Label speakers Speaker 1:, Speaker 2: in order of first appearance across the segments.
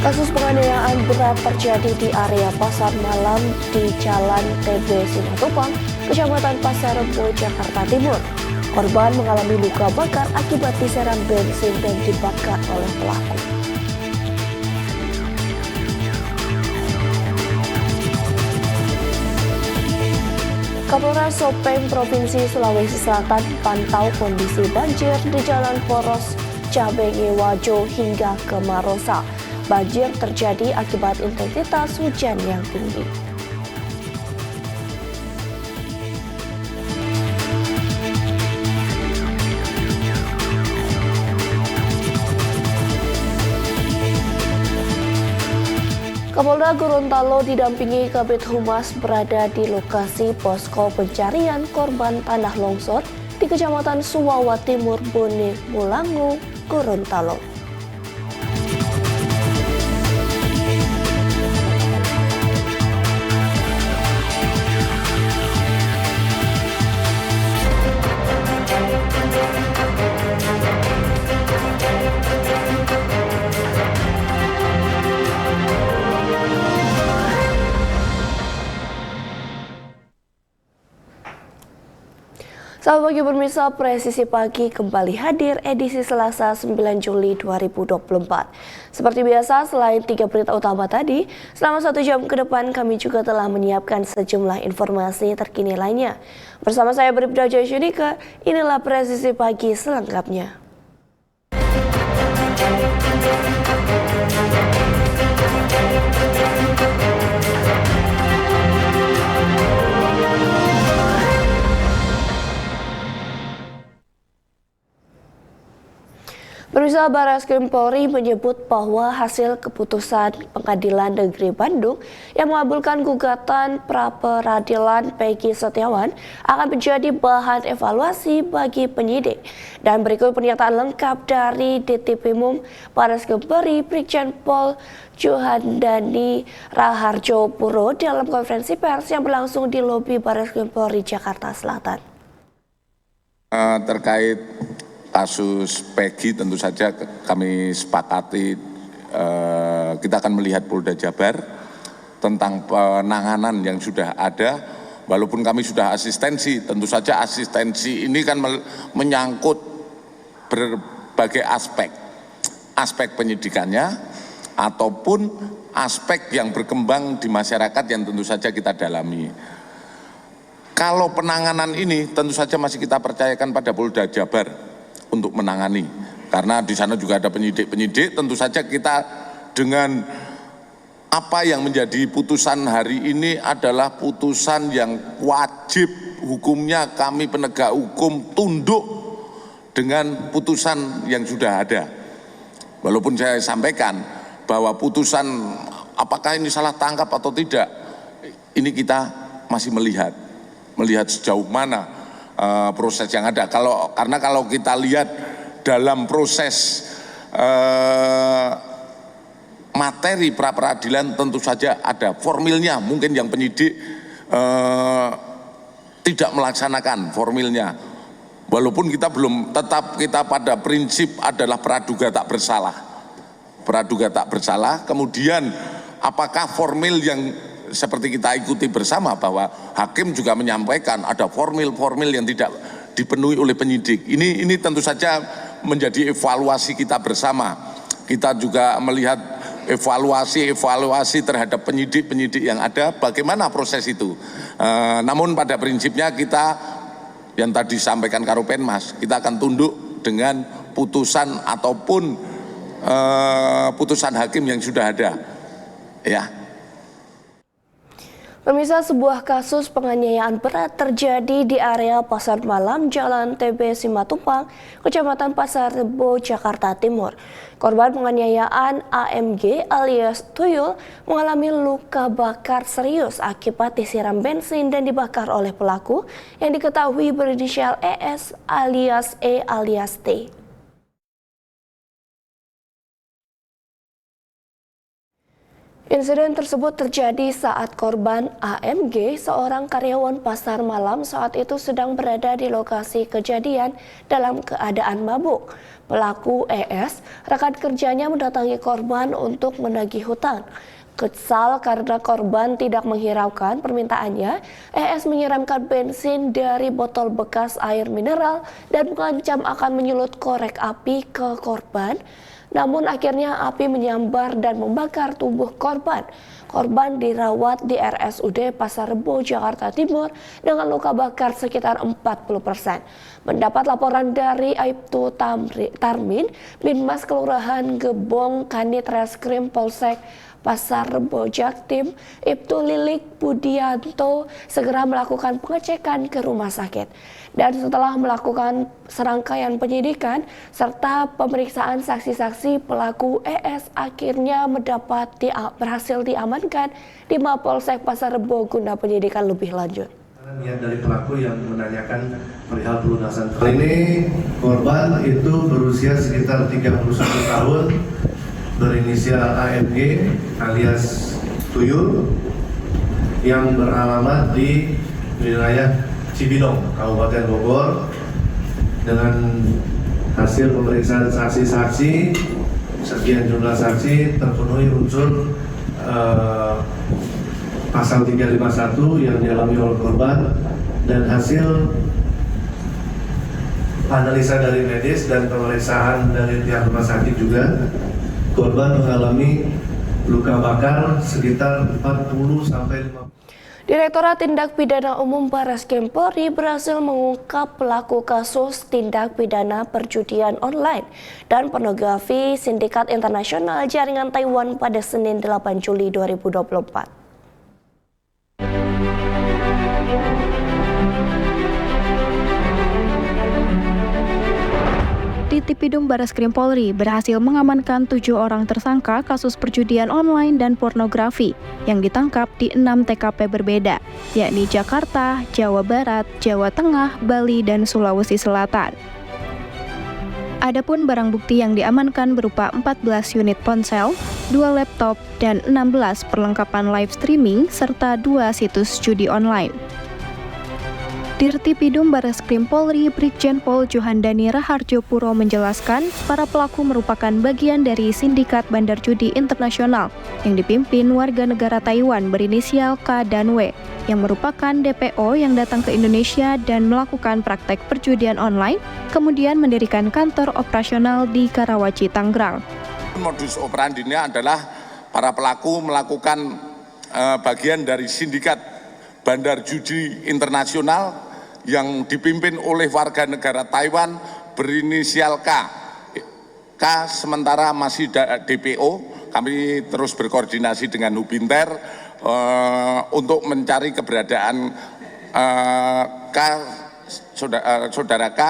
Speaker 1: Kasus penganiayaan berat terjadi di area pasar malam di Jalan TB Simatupang, Kecamatan Pasar Rebo, Jakarta Timur. Korban mengalami luka bakar akibat disiram bensin dan dibakar oleh pelaku. Kapolres Sopeng Provinsi Sulawesi Selatan pantau kondisi banjir di Jalan Poros Cabenge Wajo hingga ke Marosa. Banjir terjadi akibat intensitas hujan yang tinggi. Kapolda Gorontalo didampingi Kabid Humas berada di lokasi posko pencarian korban tanah longsor di Kecamatan Suwawa Timur, Bone Mulangu, Gorontalo. Selamat pagi pemirsa, Presisi Pagi kembali hadir edisi Selasa 9 Juli 2024. Seperti biasa, selain 3 berita utama tadi, selama 1 jam ke depan kami juga telah menyiapkan sejumlah informasi terkini lainnya. Bersama saya Bribda Jayasudika, inilah Presisi Pagi selengkapnya. Pemirsa, Barreskrim Polri menyebut bahwa hasil keputusan Pengadilan Negeri Bandung yang mengabulkan gugatan pra-peradilan Peggy Setiawan akan menjadi bahan evaluasi bagi penyidik. Dan berikut pernyataan lengkap dari Ditripimum Barreskrim Polri Brigjen Pol Juhandani Raharjo Puro dalam konferensi pers yang berlangsung di lobi Barreskrim Polri Jakarta Selatan.
Speaker 2: Terkait kasus Peggy tentu saja kami sepakati kita akan melihat Polda Jabar tentang penanganan yang sudah ada, walaupun kami sudah asistensi, tentu saja asistensi ini kan menyangkut berbagai aspek penyidikannya ataupun aspek yang berkembang di masyarakat yang tentu saja kita dalami. Kalau penanganan ini tentu saja masih kita percayakan pada Polda Jabar untuk menangani, karena di sana juga ada penyidik-penyidik. Tentu saja kita dengan apa yang menjadi putusan hari ini adalah putusan yang wajib hukumnya kami penegak hukum tunduk dengan putusan yang sudah ada. Walaupun saya sampaikan bahwa putusan apakah ini salah tangkap atau tidak, ini kita masih melihat sejauh mana proses yang ada. Karena kalau kita lihat dalam proses materi pra-peradilan tentu saja ada formilnya, mungkin yang penyidik tidak melaksanakan formilnya. Walaupun kita belum, tetap kita pada prinsip adalah praduga tak bersalah. Kemudian apakah formil yang seperti kita ikuti bersama bahwa hakim juga menyampaikan ada formil-formil yang tidak dipenuhi oleh penyidik. Ini tentu saja menjadi evaluasi kita bersama. Kita juga melihat evaluasi terhadap penyidik yang ada, bagaimana proses itu. Namun pada prinsipnya kita yang tadi sampaikan Karopenmas, kita akan tunduk dengan putusan ataupun putusan hakim yang sudah ada. Ya.
Speaker 1: Pemirsa, sebuah kasus penganiayaan berat terjadi di area Pasar Malam Jalan TB Simatupang, Kecamatan Pasar Rebo, Jakarta Timur. Korban penganiayaan AMG alias Tuyul mengalami luka bakar serius akibat disiram bensin dan dibakar oleh pelaku yang diketahui berinisial ES alias E alias T. Insiden tersebut terjadi saat korban AMG, seorang karyawan pasar malam saat itu sedang berada di lokasi kejadian dalam keadaan mabuk. Pelaku ES, rekan kerjanya mendatangi korban untuk menagih hutang. Kesal karena korban tidak menghiraukan permintaannya, ES menyiramkan bensin dari botol bekas air mineral dan mengancam akan menyulut korek api ke korban. Namun akhirnya api menyambar dan membakar tubuh korban. Korban dirawat di RSUD Pasar Rebo, Jakarta Timur dengan luka bakar sekitar 40%. Mendapat laporan dari Aibtu Tarmin, Binmas Kelurahan Gebong, Kanit Reskrim Polsek Pasar Rebo Jaktim, Ibtu Lilik Budianto segera melakukan pengecekan ke rumah sakit. Dan setelah melakukan serangkaian penyidikan serta pemeriksaan saksi-saksi, pelaku ES akhirnya berhasil diamankan di Mapolsek Pasar Rebo guna penyidikan lebih lanjut.
Speaker 3: Niat dari pelaku yang menanyakan perihal pelunasan. Ini korban itu berusia sekitar 31 tahun, berinisial AMG alias Tuyul, yang beralamat di wilayah Cibinong, Kabupaten Bogor. Dengan hasil pemeriksaan saksi-saksi, sekian jumlah saksi terpenuhi unsur pasal 351 yang dialami oleh korban, dan hasil analisa dari medis dan pemeriksaan dari pihak rumah sakit juga, korban mengalami luka bakar sekitar 40-50.
Speaker 1: Direktorat Tindak Pidana Umum Barreskrim Polri berhasil mengungkap pelaku kasus tindak pidana perjudian online dan pornografi sindikat internasional jaringan Taiwan pada Senin 8 Juli 2024.
Speaker 4: Tipidum Barreskrim Polri berhasil mengamankan 7 orang tersangka kasus perjudian online dan pornografi yang ditangkap di 6 TKP berbeda, yakni Jakarta, Jawa Barat, Jawa Tengah, Bali, dan Sulawesi Selatan. Adapun barang bukti yang diamankan berupa 14 unit ponsel, 2 laptop, dan 16 perlengkapan live streaming serta 2 situs judi online. Dirtipidum Barreskrim Polri Brigjen Pol Johandani Raharjo Puro menjelaskan, para pelaku merupakan bagian dari sindikat bandar judi internasional yang dipimpin warga negara Taiwan berinisial K dan W, yang merupakan DPO yang datang ke Indonesia dan melakukan praktek perjudian online, kemudian mendirikan kantor operasional di Karawaci, Tangerang.
Speaker 2: Modus operandinya adalah para pelaku melakukan bagian dari sindikat bandar judi internasional yang dipimpin oleh warga negara Taiwan berinisial K. K sementara masih DPO. Kami terus berkoordinasi dengan Hubinter untuk mencari keberadaan K, saudara K.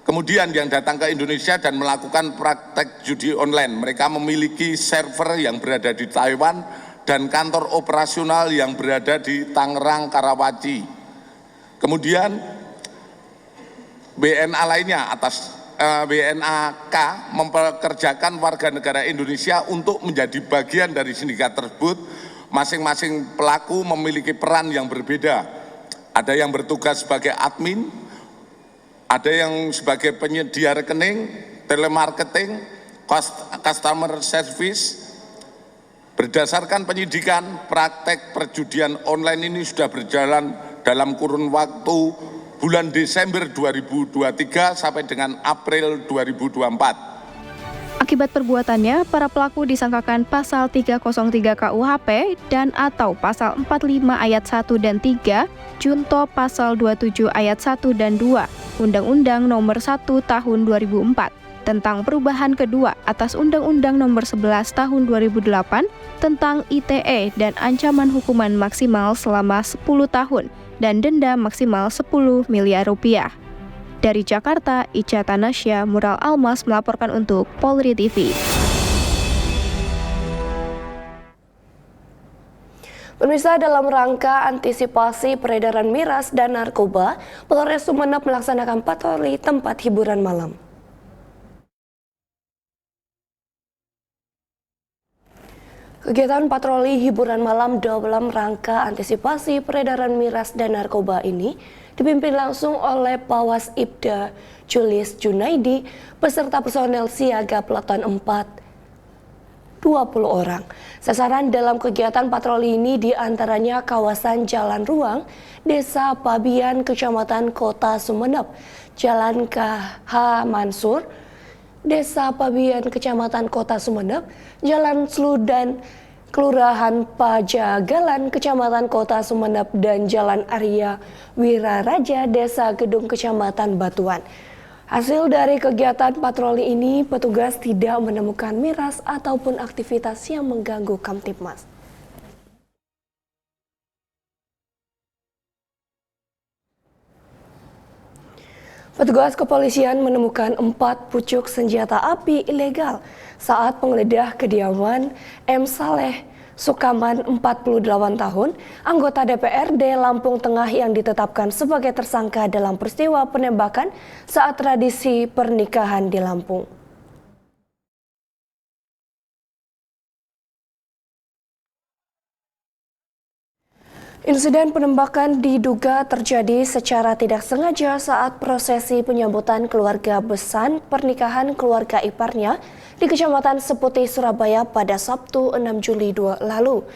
Speaker 2: Kemudian yang datang ke Indonesia dan melakukan praktek judi online. Mereka memiliki server yang berada di Taiwan dan kantor operasional yang berada di Tangerang, Karawaci. Kemudian BNA lainnya atas BNA K mempekerjakan warga negara Indonesia untuk menjadi bagian dari sindikat tersebut. Masing-masing pelaku memiliki peran yang berbeda. Ada yang bertugas sebagai admin, ada yang sebagai penyedia rekening, telemarketing, customer service. Berdasarkan penyidikan, praktek perjudian online ini sudah berjalan dalam kurun waktu bulan Desember 2023 sampai dengan April 2024.
Speaker 4: Akibat perbuatannya, para pelaku disangkakan pasal 303 KUHP dan atau pasal 45 ayat 1 dan 3, junto pasal 27 ayat 1 dan 2, Undang-Undang Nomor 1 Tahun 2004. Tentang perubahan kedua atas Undang-Undang Nomor 11 Tahun 2008 tentang ITE dan ancaman hukuman maksimal selama 10 tahun dan denda maksimal 10 miliar rupiah. Dari Jakarta, Ica Tanasya, Mural Almas melaporkan untuk Polri TV.
Speaker 1: Pemirsa, dalam rangka antisipasi peredaran miras dan narkoba, Polres Sumeneb melaksanakan patroli tempat hiburan malam. Kegiatan patroli hiburan malam dalam rangka antisipasi peredaran miras dan narkoba ini dipimpin langsung oleh Pawas Ibda Julius Junaidi beserta personel siaga Peleton 4, 20 orang. Sasaran dalam kegiatan patroli ini diantaranya kawasan Jalan Ruang, Desa Pabian, Kecamatan Kota Sumeneb, Jalan KH Mansur, Desa Pabian, Kecamatan Kota Sumeneb, Jalan Sludan, Kelurahan Pajagalan, Kecamatan Kota Sumeneb, dan Jalan Arya Wiraraja, Desa Gedung, Kecamatan Batuan. Hasil dari kegiatan patroli ini, petugas tidak menemukan miras ataupun aktivitas yang mengganggu Kamtibmas. Petugas kepolisian menemukan 4 pucuk senjata api ilegal saat penggeledah kediaman M. Saleh Sukaman, 48 tahun, anggota DPRD Lampung Tengah yang ditetapkan sebagai tersangka dalam peristiwa penembakan saat tradisi pernikahan di Lampung. Insiden penembakan diduga terjadi secara tidak sengaja saat prosesi penyambutan keluarga besan pernikahan keluarga iparnya di Kecamatan Seputi, Surabaya pada Sabtu 6 Juli lalu.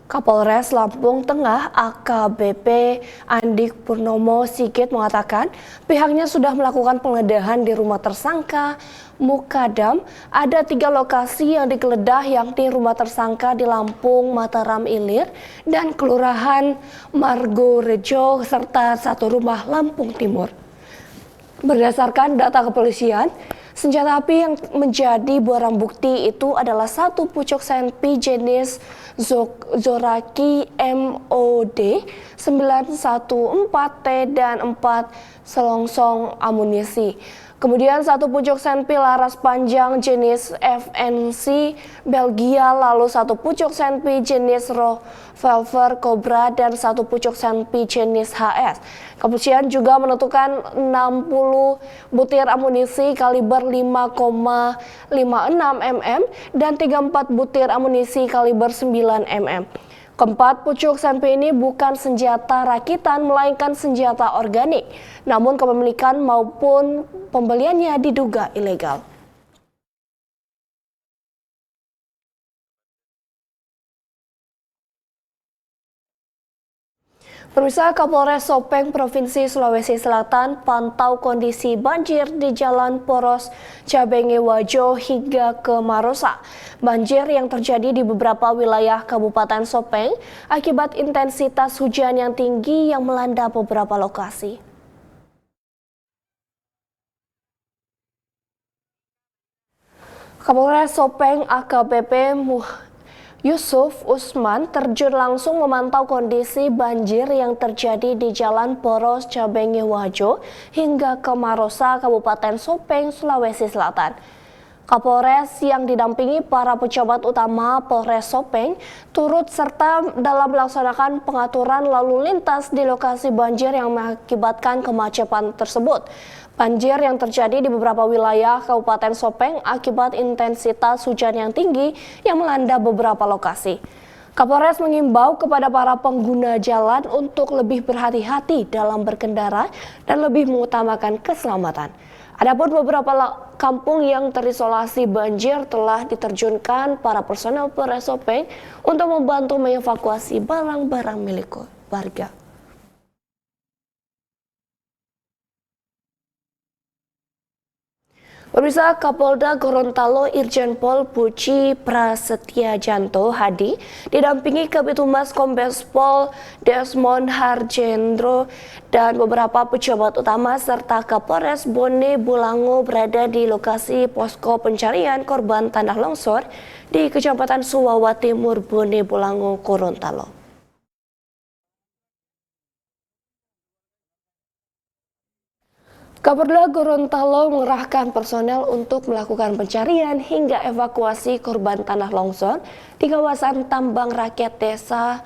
Speaker 1: Kapolres Lampung Tengah AKBP Andik Purnomo Sigit mengatakan pihaknya sudah melakukan penggeledahan di rumah tersangka Mukadam. Ada 3 lokasi yang digeledah, yakni rumah tersangka di Lampung, Mataram Ilir, dan Kelurahan Margorejo, serta 1 rumah Lampung Timur. Berdasarkan data kepolisian, senjata api yang menjadi barang bukti itu adalah 1 pucuk senpi jenis Zoraki MOD 914T dan 4 selongsong amunisi. Kemudian 1 pucuk senpi laras panjang jenis FNC Belgia, lalu 1 pucuk senpi jenis revolver Cobra dan 1 pucuk senpi jenis HS. Kepolisian juga menentukan 60 butir amunisi kaliber 5,56 mm dan 34 butir amunisi kaliber 9 mm. Keempat pucuk senpi ini bukan senjata rakitan, melainkan senjata organik. Namun kepemilikan maupun pembeliannya diduga ilegal. Pemirsa, Kapolres Sopeng Provinsi Sulawesi Selatan pantau kondisi banjir di Jalan Poros Cabenge Wajo hingga ke Marosa. Banjir yang terjadi di beberapa wilayah Kabupaten Sopeng akibat intensitas hujan yang tinggi yang melanda beberapa lokasi. Kapolres Sopeng AKBP Yusuf Usman terjun langsung memantau kondisi banjir yang terjadi di Jalan Poros Cabenge Wajo hingga ke Marosa, Kabupaten Sopeng, Sulawesi Selatan. Kapolres yang didampingi para pejabat utama Polres Sopeng turut serta dalam melaksanakan pengaturan lalu lintas di lokasi banjir yang mengakibatkan kemacetan tersebut. Banjir yang terjadi di beberapa wilayah Kabupaten Sopeng akibat intensitas hujan yang tinggi yang melanda beberapa lokasi. Kapolres mengimbau kepada para pengguna jalan untuk lebih berhati-hati dalam berkendara dan lebih mengutamakan keselamatan. Adapun beberapa kampung yang terisolasi banjir telah diterjunkan para personel Polres Sopeng untuk membantu mengevakuasi barang-barang milik warga. Pemirsa, Kapolda Gorontalo Irjen Pol Puji Prasetyajanto Hadi didampingi Kabid Humas Kombes Pol Desmond Harjendro dan beberapa pejabat utama serta Kapolres Bone Bolango berada di lokasi posko pencarian korban tanah longsor di Kecamatan Suwawa Timur, Bone Bolango, Gorontalo. Kapolda Gorontalo mengerahkan personel untuk melakukan pencarian hingga evakuasi korban tanah longsor di kawasan tambang rakyat Desa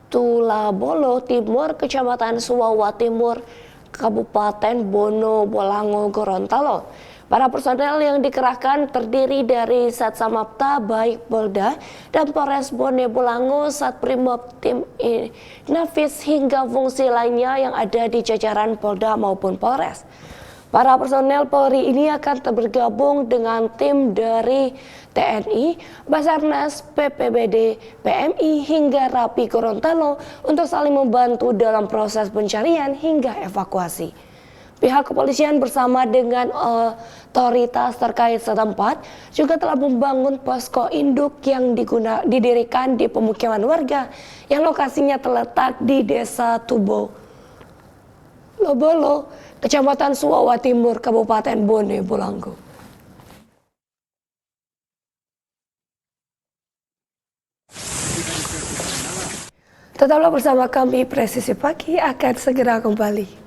Speaker 1: Tulabolo Timur, Kecamatan Suwawa Timur, Kabupaten Bono Bolango, Gorontalo. Para personel yang dikerahkan terdiri dari Satsamapta, baik Polda dan Polres Bone Bolango, Satprimob, tim Inafis hingga fungsi lainnya yang ada di jajaran Polda maupun Polres. Para personel Polri ini akan bergabung dengan tim dari TNI, Basarnas, BPBD, PMI hingga Rapi Gorontalo untuk saling membantu dalam proses pencarian hingga evakuasi. Pihak kepolisian bersama dengan otoritas terkait setempat juga telah membangun posko induk yang didirikan di pemukiman warga yang lokasinya terletak di Desa Tubo Lobolo, Kecamatan Suwawa Timur, Kabupaten Bone Bolango. Tetaplah bersama kami, Presisi Pagi akan segera kembali.